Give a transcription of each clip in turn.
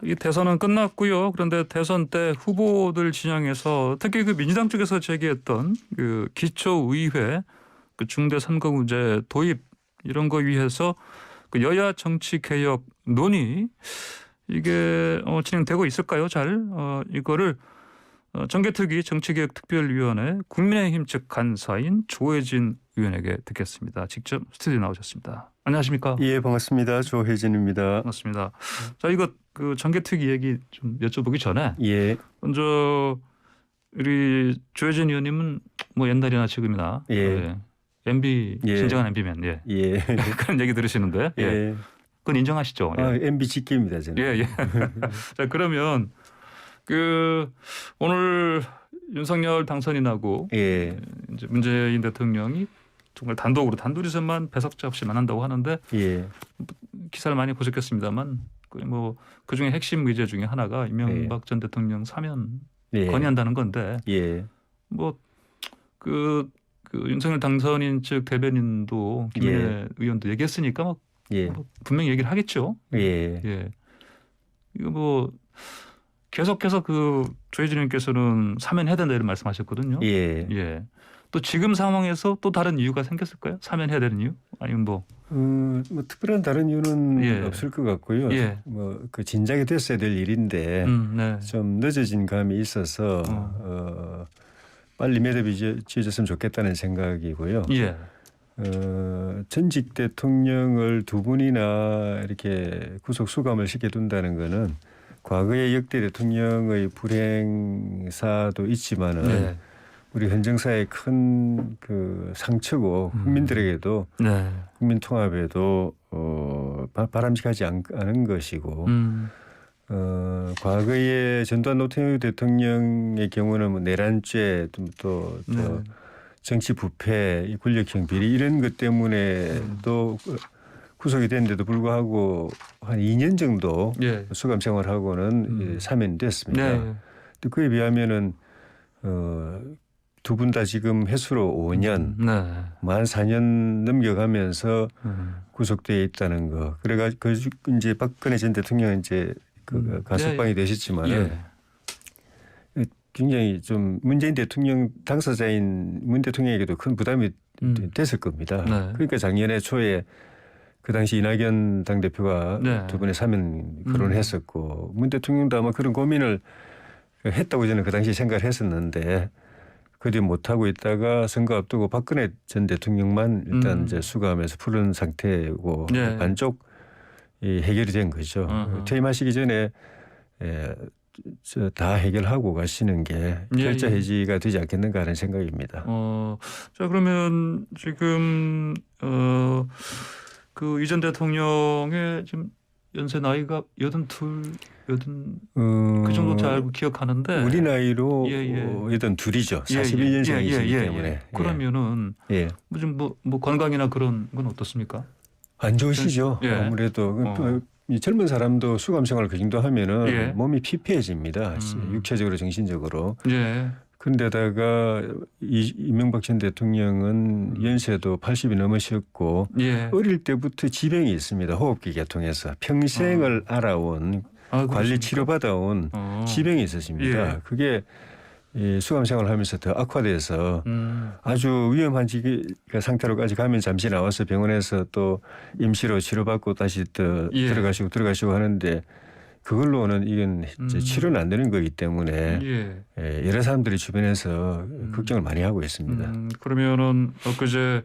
이 대선은 끝났고요. 그런데 대선 때 후보들 진영에서 특히 그 민주당 쪽에서 제기했던 그 기초의회 그 중대 선거구제 도입 이런 거 위해서 그 여야 정치 개혁 논의 이게 진행되고 있을까요? 잘 이거를 정개특위 정치개혁특별위원회 국민의힘 측 간사인 조혜진 의원에게 듣겠습니다. 직접 스튜디오에 나오셨습니다. 안녕하십니까? 예, 반갑습니다. 조혜진입니다. 반갑습니다. 자, 이거 그 정개특위 얘기 좀 여쭤보기 전에 예, 먼저 우리 조혜진 의원님은 뭐 옛날이나 지금이나 예. MB 예. 진정한 MB면 예, 그런 얘기 들으시는데 예. 그건 인정하시죠? 예. MB 직계입니다, 저는. 예. 자, 그러면 그 오늘 윤석열 당선이 나고 예, 이제 문재인 대통령이 정말 단둘이서만 배석자 없이 만난다고 하는데 예, 기사를 많이 보셨겠습니다만 뭐 그중에 핵심 의제 중에 하나가 이명박 전 대통령 사면 예. 건의한다는 건데 예, 뭐 그 윤석열 당선인 측 대변인도 김은혜 의원도 얘기했으니까 뭐 예, 분명히 얘기를 하겠죠. 예, 예. 이거 뭐 계속해서 그 조혜진 의원께서는 사면해야 된다 이런 말씀하셨거든요. 예. 예. 또 지금 상황에서 또 다른 이유가 생겼을까요? 사면해야 되는 이유? 아니면 뭐? 뭐 특별한 다른 이유는 예. 없을 것 같고요. 예. 뭐 그 진작에 됐어야 될 일인데 네. 좀 늦어진 감이 있어서 빨리 매듭이 지어졌으면 좋겠다는 생각이고요. 예. 전직 대통령을 두 분이나 이렇게 구속 수감을 시켜둔다는 거는 과거의 역대 대통령의 불행사도 있지만은 네. 우리 현 정사의 큰 그 상처고 국민들에게도 네. 국민 통합에도 바람직하지 않은 것이고 과거의 전두환 노태우 대통령의 경우는 뭐 내란죄 또 네. 정치 부패, 권력형 비리 이런 것 때문에도 구속이 됐는데도 불구하고 한 2년 정도 예. 수감 생활하고는 사면됐습니다. 네. 또 그에 비하면은 두 분 다 지금 횟수로 5년, 네. 만 4년 넘겨가면서 구속되어 있다는 거. 그래가 이제 박근혜 전 대통령은 이제 그 가석방이 되셨지만은 굉장히 좀 문재인 대통령 당사자인 문 대통령에게도 큰 부담이 됐을 겁니다. 네. 그러니까 작년에 초에 그 당시 이낙연 당대표가 네. 두 분의 사면 거론을 했었고 문 대통령도 아마 그런 고민을 했다고 저는 그 당시 생각을 했었는데 그 뒤에 못하고 있다가 선거 앞두고 박근혜 전 대통령만 일단 이제 수감해서 푸른 상태고 네. 반쪽 해결이 된 거죠. 퇴임하시기 전에 다 해결하고 가시는 게 결자 해지가 되지 않겠는가 하는 생각입니다. 자, 그러면 지금 그 이전 대통령의 지금 연세 나이가 82, 그 정도 잘 알고 기억하는데 우리 나이로 82이죠. 41년생이시기 때문에. 그러면은 뭐 건강이나 그런 건 어떻습니까? 안 좋으시죠. 아무래도 이 젊은 사람도 수감 생활을 그 정도 하면은 몸이 피폐해집니다. 육체적으로 정신적으로. 그런데다가 이명박 전 대통령은 연세도 80이 넘으셨고 어릴 때부터 지병이 있습니다. 호흡기 계통에서 평생을 알아온 관리 치료받아온 지병이 있으십니다. 그게 수감 생활을 하면서 더 악화돼서 아주 위험한 상태로까지 가면 잠시 나와서 병원에서 또 임시로 치료받고 다시 또 들어가시고 하는데 그걸로는 이건 치료는 안 되는 거기 때문에 여러 사람들이 주변에서 걱정을 많이 하고 있습니다. 그러면은 엊그제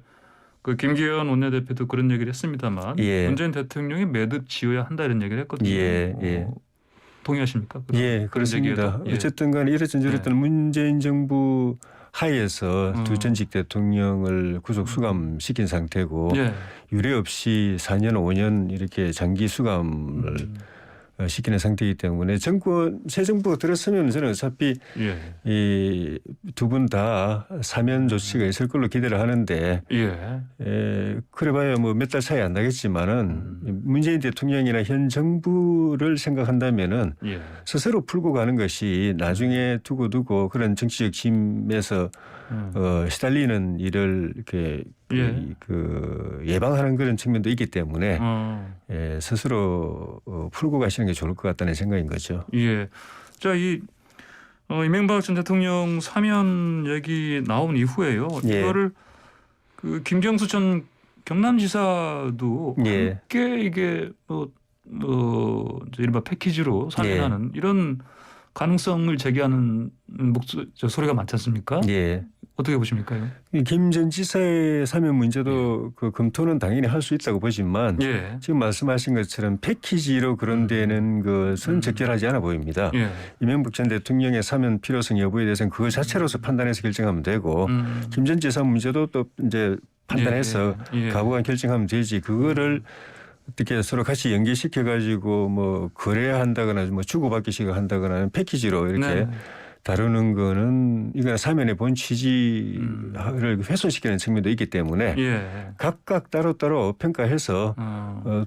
그 김기현 원내대표도 그런 얘기를 했습니다만 문재인 대통령이 매듭 지어야 한다 이런 얘기를 했거든요. 동의하십니까? 그렇습니다. 어쨌든 간에 이랬든 저랬든 문재인 정부 하에서 두 전직 대통령을 구속 수감시킨 상태고 유례 없이 4년 5년 이렇게 장기 수감을 시키는 상태이기 때문에 새 정부가 들었으면 저는 어차피 이 두 분 다 사면 조치가 있을 걸로 기대를 하는데 그래봐야 뭐 몇 달 차이 안 나겠지만은 문재인 대통령이나 현 정부를 생각한다면은 스스로 풀고 가는 것이 나중에 두고 그런 정치적 힘에서 시달리는 일을 이렇게 그 예방하는 그런 측면도 있기 때문에 예, 스스로 풀고 가시는 게 좋을 것 같다는 생각인 거죠. 예. 자, 이명박 전 대통령 사면 얘기 나온 이후에요. 예. 이거를 그 김경수 전 경남지사도 예. 함께 이게 이제 이른바 패키지로 사면하는 이런 가능성을 제기하는 소리가 많지 않습니까? 예. 어떻게 보십니까? 김 전 지사의 사면 문제도 그 검토는 당연히 할 수 있다고 보지만 지금 말씀하신 것처럼 패키지로 그런 데는 것은 적절하지 않아 보입니다. 이명박 전 대통령의 사면 필요성 여부에 대해서는 그거 자체로서 판단해서 결정하면 되고 김 전 지사 문제도 또 이제 판단해서 가부간 결정하면 되지. 그거를 어떻게 서로 같이 연계시켜 가지고 뭐 거래한다거나 뭐 주고받기식을 한다거나 패키지로 이렇게 다루는 거는 이거는 사면의 본 취지를 훼손시키는 측면도 있기 때문에 각각 따로따로 평가해서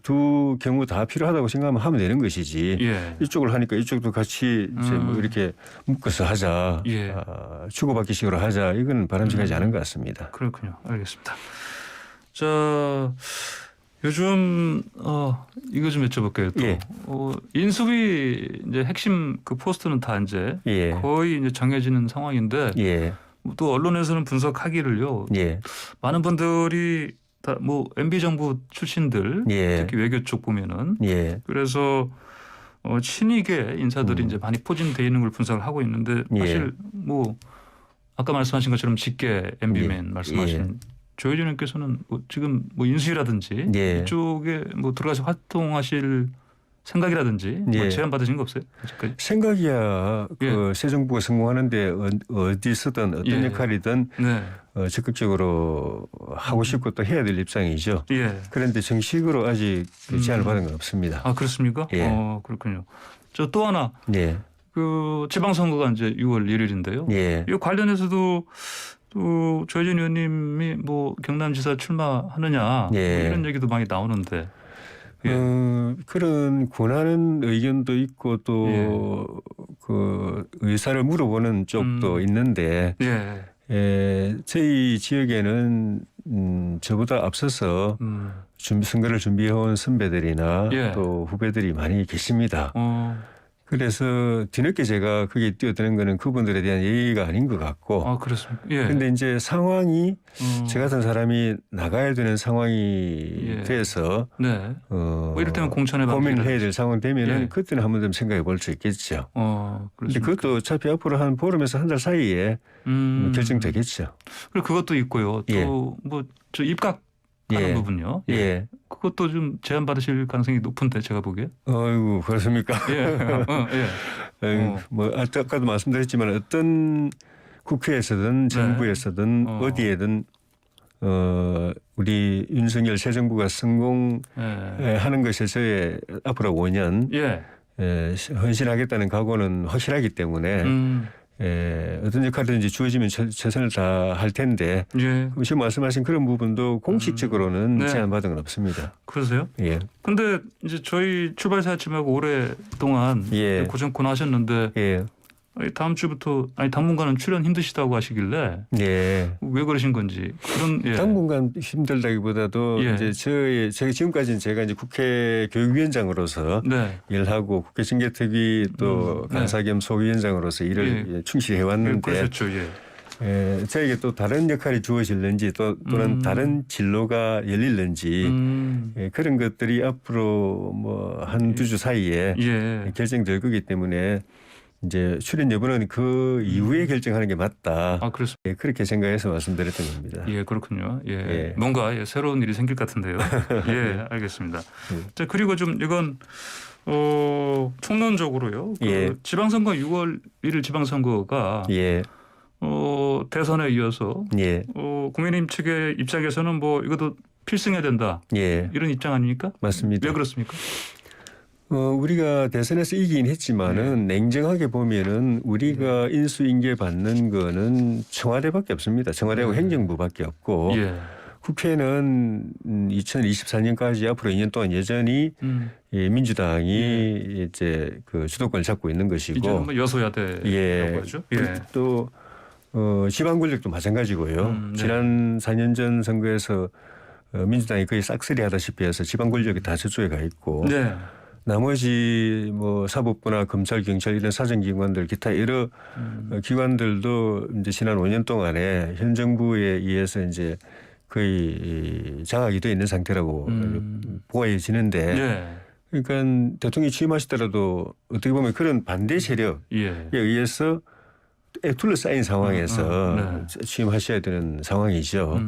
두 경우 다 필요하다고 생각하면 하면 되는 것이지 이쪽을 하니까 이쪽도 같이 이제 뭐 이렇게 묶어서 하자 주고받기식으로 하자 이건 바람직하지 않은 것 같습니다. 그렇군요. 알겠습니다. 자. 요즘 이거 좀 여쭤볼게요. 또 인수위 이제 핵심 그 포스트는 다 이제 거의 이제 정해지는 상황인데 또 언론에서는 분석하기를요. 많은 분들이 다 뭐 MB 정부 출신들 특히 외교 쪽 보면은 그래서 친이계 인사들이 이제 많이 포진돼 있는 걸 분석을 하고 있는데 사실 뭐 아까 말씀하신 것처럼 직계 MB맨 말씀하신. 조혜진 의원께서는 지금 뭐 인수위라든지 이쪽에 뭐 들어가서 활동하실 생각이라든지 뭐 제안 받으신 거 없어요? 아직까지? 생각이야 그 새 정부가 성공하는데 어디서든 어떤 역할이든 적극적으로 하고 싶고 또 해야 될 입장이죠. 그런데 정식으로 아직 제안을 받은 건 없습니다. 아 그렇습니까? 그렇군요. 저 또 하나 그 지방선거가 이제 6월 1일인데요. 이 관련해서도 또 조혜진 의원님이 뭐 경남지사 출마하느냐 뭐 이런 얘기도 많이 나오는데 그런 권하는 의견도 있고 또 그 의사를 물어보는 쪽도 있는데 저희 지역에는 저보다 앞서서 선거를 준비해온 선배들이나 또 후배들이 많이 계십니다. 그래서 뒤늦게 제가 거기에 뛰어드는 거는 그분들에 대한 예의가 아닌 것 같고. 아, 그렇습니다. 그런데 이제 상황이 저 같은 사람이 나가야 되는 상황이 돼서 뭐 이를테면 공천에 고민을 해야 될 상황 되면은 그때는 한번 좀 생각해 볼 수 있겠죠. 그런데 그것도 어차피 앞으로 한 보름에서 한 달 사이에 결정되겠죠. 그리고 그것도 있고요. 또 뭐 저 입각하는 부분요. 그것도 좀 제안 받으실 가능성이 높은데 제가 보기에. 아이고 그렇습니까? 뭐 아까도 말씀드렸지만 어떤 국회에서든 정부에서든 어디에든 우리 윤석열 새 정부가 성공하는 것에 저의 앞으로 5년 헌신하겠다는 각오는 확실하기 때문에 어떤 역할이든지 주어지면 최선을 다할 텐데 지금 말씀하신 그런 부분도 공식적으로는 제안받은 건 없습니다. 그러세요? 그런데 이제 저희 출발사였지만 오랫동안 고정권 하셨는데 다음 주부터 당분간은 출연 힘드시다고 하시길래 왜 그러신 건지 그런 당분간 힘들다기보다도 이제 제가 지금까지는 제가 이제 국회 교육위원장으로서 일하고 국회 징계특위 또 간사 겸 소위원장으로서 일을 충실히 해왔는데 저에게 또 다른 역할이 주어질는지 또는 다른 진로가 열릴는지 그런 것들이 앞으로 뭐 한두 주 사이에 결정될 거기 때문에 이제 출연 여부는 그 이후에 결정하는 게 맞다. 아, 그렇습니다. 그렇게 생각해서 말씀드렸던 겁니다. 그렇군요. 뭔가 새로운 일이 생길 것 같은데요. 알겠습니다. 자, 그리고 좀 이건 총론적으로요. 지방선거 6월 1일 지방선거가 대선에 이어서 국민의힘 측의 입장에서는 뭐 이것도 필승해야 된다. 이런 입장 아닙니까? 맞습니다. 왜 그렇습니까? 우리가 대선에서 이기긴 했지만은 냉정하게 보면은 우리가 인수인계 받는 거는 청와대밖에 없습니다. 청와대하고 행정부밖에 없고 국회는 2024년까지 앞으로 2년 동안 여전히 민주당이 이제 그 주도권을 잡고 있는 것이고 이제는 뭐 여소야대라고 하죠. 또 지방 권력도 마찬가지고요. 지난 4년 전 선거에서 민주당이 거의 싹쓸이 하다시피 해서 지방 권력이 다 저쪽에 가 있고 네. 나머지 뭐 사법부나 검찰, 경찰 이런 사정기관들 기타 여러 기관들도 이제 지난 5년 동안에 현 정부에 의해서 이제 거의 장악이 되어 있는 상태라고 보여지는데 네. 그러니까 대통령이 취임하시더라도 어떻게 보면 그런 반대 세력에 의해서 둘러싸인 상황에서 취임하셔야 되는 상황이죠.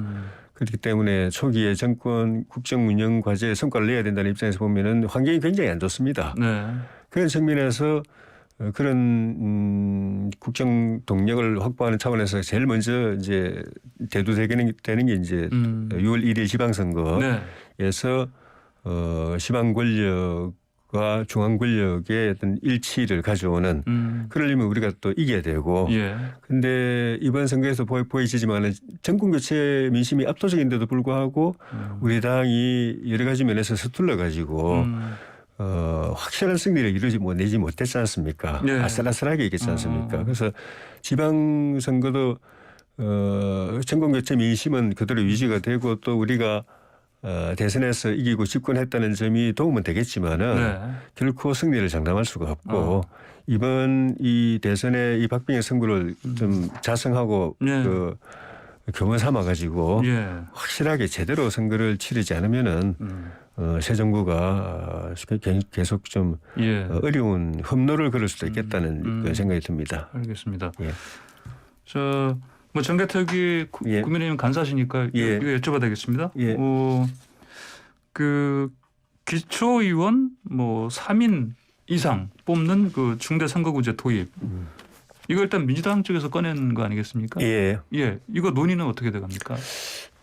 그렇기 때문에 초기에 정권 국정 운영 과제에 성과를 내야 된다는 입장에서 보면은 환경이 굉장히 안 좋습니다. 네. 그런 측면에서 그런 국정 동력을 확보하는 차원에서 제일 먼저 이제 대두되는 게 이제 6월 1일 지방선거에서 지방 권력과 중앙 권력의 어떤 일치를 가져오는 그러려면 우리가 또 이겨야 되고 근데 이번 선거에서 보이지만은 정권 교체 민심이 압도적인데도 불구하고 우리 당이 여러 가지 면에서 서툴러 가지고 확실한 승리를 내지 못했지 않습니까? 아슬아슬하게 이겼지 않습니까? 그래서 지방선거도 정권 교체 민심은 그대로 유지가 되고 또 우리가 대선에서 이기고 집권했다는 점이 도움은 되겠지만은 결코 승리를 장담할 수가 없고 이번 이 대선에 이 박빙의 승부를 좀 자성하고 그 교훈 삼아 가지고 확실하게 제대로 선거를 치르지 않으면은 새 정부가 계속 좀 어려운 험로를 걸을 수도 있겠다는 그런 생각이 듭니다. 알겠습니다. 뭐 정개특위 국민의힘 간사시니까 이거 여쭤봐도 되겠습니다. 그 기초의원 뭐 3인 이상 뽑는 그 중대선거구제 도입. 이거 일단 민주당 쪽에서 꺼낸 거 아니겠습니까? 이거 논의는 어떻게 돼갑니까?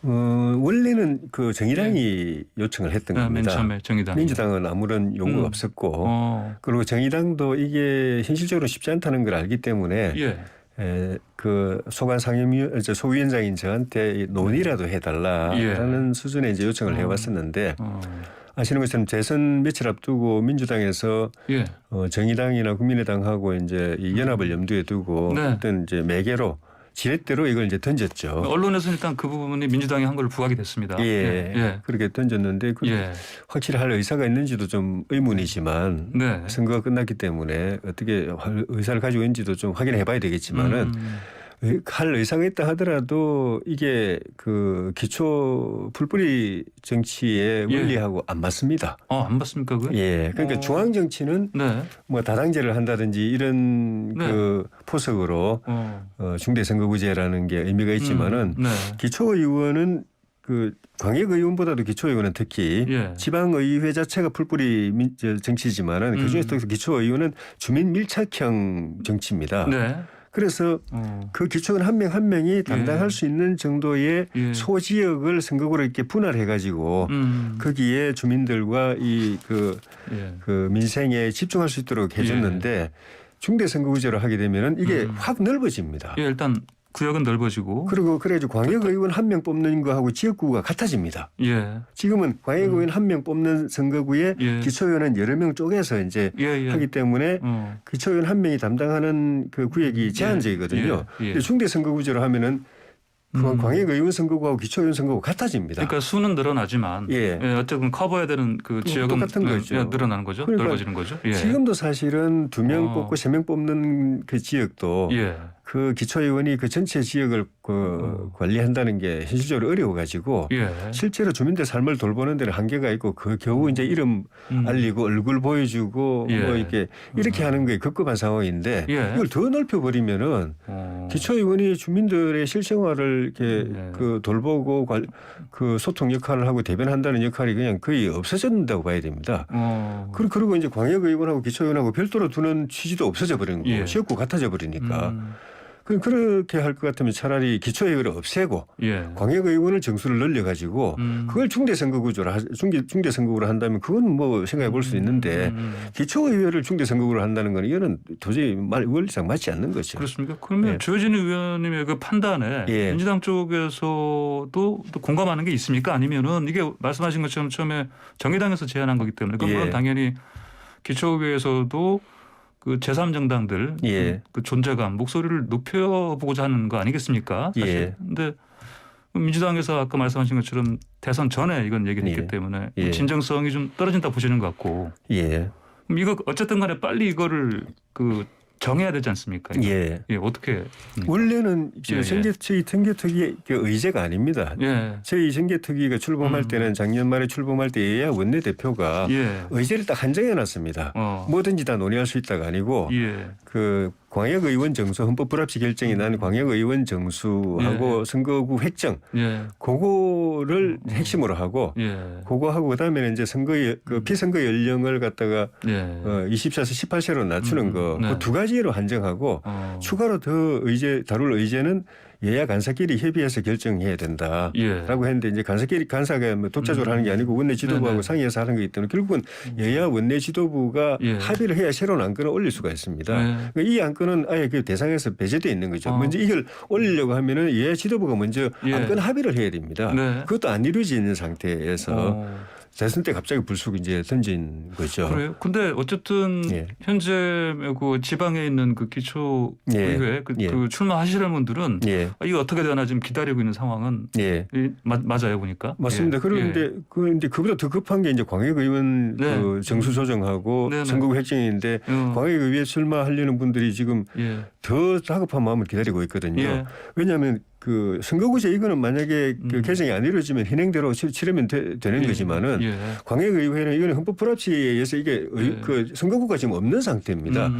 원래는 그 정의당이 요청을 했던 겁니다. 맨 처음에 정의당. 민주당은 아무런 요구가 없었고 그리고 정의당도 이게 현실적으로 쉽지 않다는 걸 알기 때문에 그 소관 상임위원 소위원장인 저한테 논의라도 해달라라는 수준의 이제 요청을 해왔었는데 아시는 것처럼 대선 며칠 앞두고 민주당에서 정의당이나 국민의당하고 이제 이 연합을 염두에 두고 어떤 이제 매개로 지렛대로 이걸 이제 던졌죠. 언론에서는 일단 그 부분이 민주당이 한 걸로 부각이 됐습니다. 그렇게 던졌는데 확실히 할 의사가 있는지도 좀 의문이지만 선거가 끝났기 때문에 어떻게 의사를 가지고 있는지도 좀 확인해 봐야 되겠지만은 할 의사가 있다 하더라도 이게 그 기초 풀뿌리 정치의 원리하고 안 맞습니다. 안 맞습니까? 그게? 그러니까 중앙 정치는 뭐 다당제를 한다든지 이런 그 포석으로 중대선거구제라는 게 의미가 있지만은 기초의원은 그 광역의원보다도 기초의원은 특히 지방의회 자체가 풀뿌리 정치지만은 그중에서 기초의원은 주민 밀착형 정치입니다. 그래서 그 기초원 한 명 한 명이 담당할 수 있는 정도의 소지역을 선거구로 이렇게 분할해 가지고 거기에 주민들과 그 민생에 집중할 수 있도록 해줬는데 중대선거구제로 하게 되면은 이게 확 넓어집니다. 일단 구역은 넓어지고 그리고 그래가지고 광역의원 한 명 뽑는 거하고 지역구가 같아집니다. 지금은 광역의원 한 명 뽑는 선거구에 기초의원은 여러 명 쪼개서 이제 하기 때문에 기초의원 한 명이 담당하는 그 구역이 제한적이거든요. 중대선거구제로 하면은 광역의원 선거구하고 기초의원 선거구가 같아집니다. 그러니까 수는 늘어나지만 어쨌든 커버해야 되는 그 지역은 똑같은 거죠. 늘어나는 거죠. 그러니까 넓어지는 거죠. 지금도 사실은 2명 뽑고 3명 뽑는 그 지역도 그 기초의원이 그 전체 지역을 관리한다는 게 현실적으로 어려워가지고 실제로 주민들 삶을 돌보는 데는 한계가 있고 그 겨우 이제 이름 알리고 얼굴 보여주고 뭐 이렇게 하는 게 급급한 상황인데 이걸 더 넓혀버리면은 기초의원이 주민들의 실생활을 이렇게 그 돌보고 그 소통 역할을 하고 대변한다는 역할이 그냥 거의 없어졌다고 봐야 됩니다. 그리고 이제 광역의원하고 기초의원하고 별도로 두는 취지도 없어져 버리는 거고 지역구 같아져 버리니까. 그렇게 할 것 같으면 차라리 기초의원을 없애고 광역의원을 정수를 늘려가지고 그걸 중대선거구로 한다면 그건 뭐 생각해 볼 수 있는데 기초의원을 중대선거구로 한다는 건 이거는 도저히 원리상 맞지 않는 거죠. 그렇습니까? 그러면 주호진 의원님의 그 판단에 민주당 쪽에서도 또 공감하는 게 있습니까? 아니면은 이게 말씀하신 것처럼 처음에 정의당에서 제안한 거기 때문에 그건 당연히 기초의회에서도 그 제3정당들 예. 그 존재감 목소리를 높여보고자 하는 거 아니겠습니까? 사실. 예. 근데 민주당에서 아까 말씀하신 것처럼 대선 전에 이건 얘기를 했기 예. 때문에 예. 진정성이 좀 떨어진다 보시는 것 같고. 예. 그럼 이거 어쨌든 간에 빨리 이거를 그 정해야 되지 않습니까? 이거? 예. 예. 어떻게? 원래는 예. 저희 정개특위 의제가 아닙니다. 예. 저희 정개특위가 출범할 때는 작년 말에 출범할 때 여야 원내대표가 예. 의제를 딱 한정해 놨습니다. 뭐든지 다 논의할 수 있다가 아니고 예. 그 광역의원 정수 헌법 불합치 결정이 난 광역의원 정수하고 예. 선거구 획정 예. 그거를 핵심으로 하고 예. 그거 하고 그다음에는 이제 그 피선거 연령을 갖다가 예. 24세 18세로 낮추는 거 네. 그 두 가지로 한정하고 추가로 더 다룰 의제는 여야 간사끼리 협의해서 결정해야 된다라고 예. 했는데 이제 간사가 뭐 독자적으로 하는 게 아니고 원내 지도부하고 네네. 상의해서 하는 거기 때문에 결국은 여야 원내 지도부가 예. 합의를 해야 새로운 안건을 올릴 수가 있습니다. 네. 그러니까 이 안건은 아예 그 대상에서 배제되어 있는 거죠. 먼저 이걸 올리려고 하면은 여야 지도부가 먼저 예. 안건 합의를 해야 됩니다. 네. 그것도 안 이루어져 있는 상태에서 대선 때 갑자기 불쑥 이제 던진 거죠. 그래요? 근데 어쨌든 예. 현재 그 지방에 있는 그 기초의회 그 출마하시는 분들은 예. 이거 어떻게 되나 지금 기다리고 있는 상황은 예. 맞아요 보니까. 맞습니다. 예. 그런데 그런데 그보다 더 급한 게 이제 광역의원 네. 그 정수 조정하고 네네. 선거구 획정인데 광역의회에 출마하려는 분들이 지금 예. 더 다급한 마음을 기다리고 있거든요. 예. 왜냐하면 그 선거구제 이거는 만약에 그 개정이 안 이루어지면 현행대로 치르면 되는 거지만은 예. 광역의회는 이거는 헌법 불합치에 의해서 이게 예. 그 선거구가 지금 없는 상태입니다.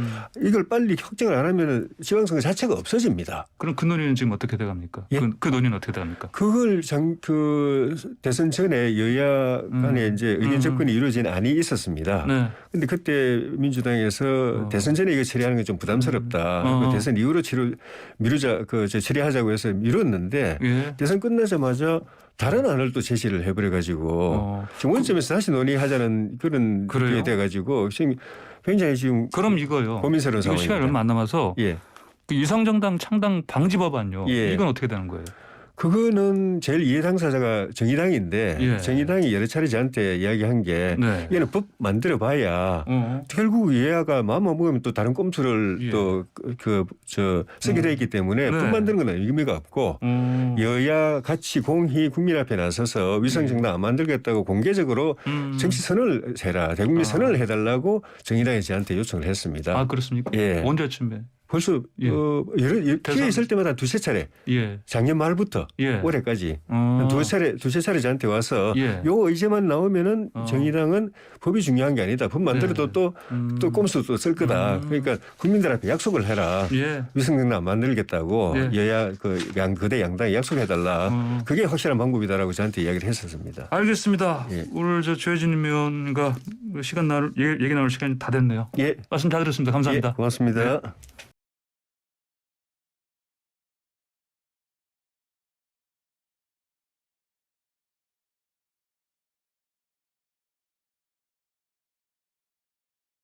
이걸 빨리 확정을 안 하면 지방선거 자체가 없어집니다. 그럼 그 논의는 지금 어떻게 돼갑니까? 예? 그 논의는 어떻게 돼갑니까? 그걸 그 대선 전에 여야 간에 이제 의견 접근이 이루어진 안이 있었습니다. 네. 근데 그때 민주당에서 대선 전에 이거 처리하는 건 좀 부담스럽다. 그 대선 이후로 처리하자고 해서 미뤘는데 예. 대선 끝나자마자 다른 안을 또 제시를 해버려 가지고 지금 원점에서 다시 논의하자는 그런 게 돼 가지고 지금 굉장히 지금 그럼 이거요. 고민스러운 이거 상황입니다. 시간이 얼마 안 남아서 예. 그 이성정당 창당 방지 법안요. 예. 이건 어떻게 되는 거예요? 그거는 제일 이해 당사자가 정의당인데 예. 정의당이 여러 차례 저한테 이야기한 게 네. 얘는 법 만들어 봐야 결국 여야가 마음만 먹으면 또 다른 꼼수를 예. 또 쓰게 돼 있기 때문에 네. 법 만드는 건 의미가 없고 여야 같이 공히 국민 앞에 나서서 위성정당 안 만들겠다고 공개적으로 정치 선언을 해라. 대국민 선언을 해달라고 정의당이 저한테 요청을 했습니다. 아 그렇습니까? 예. 언제쯤에? 벌써 예. 기회 있을 때마다 두세 차례 예. 작년 말부터 예. 올해까지 두세 차례 저한테 와서 예. 요 의제만 나오면은 정의당은 법이 중요한 게 아니다. 법 만들어도 네. 또 꼼수 또 쓸 거다. 그러니까 국민들 앞에 약속을 해라. 예. 위성정당 안 그러겠다고 예. 여야 거대 양당이 약속해달라. 그게 확실한 방법이다라고 저한테 이야기를 했었습니다. 알겠습니다. 예. 오늘 조혜진 의원과 얘기 나눌 시간이 다 됐네요. 예. 말씀 잘 들었습니다. 감사합니다. 예. 고맙습니다. 네.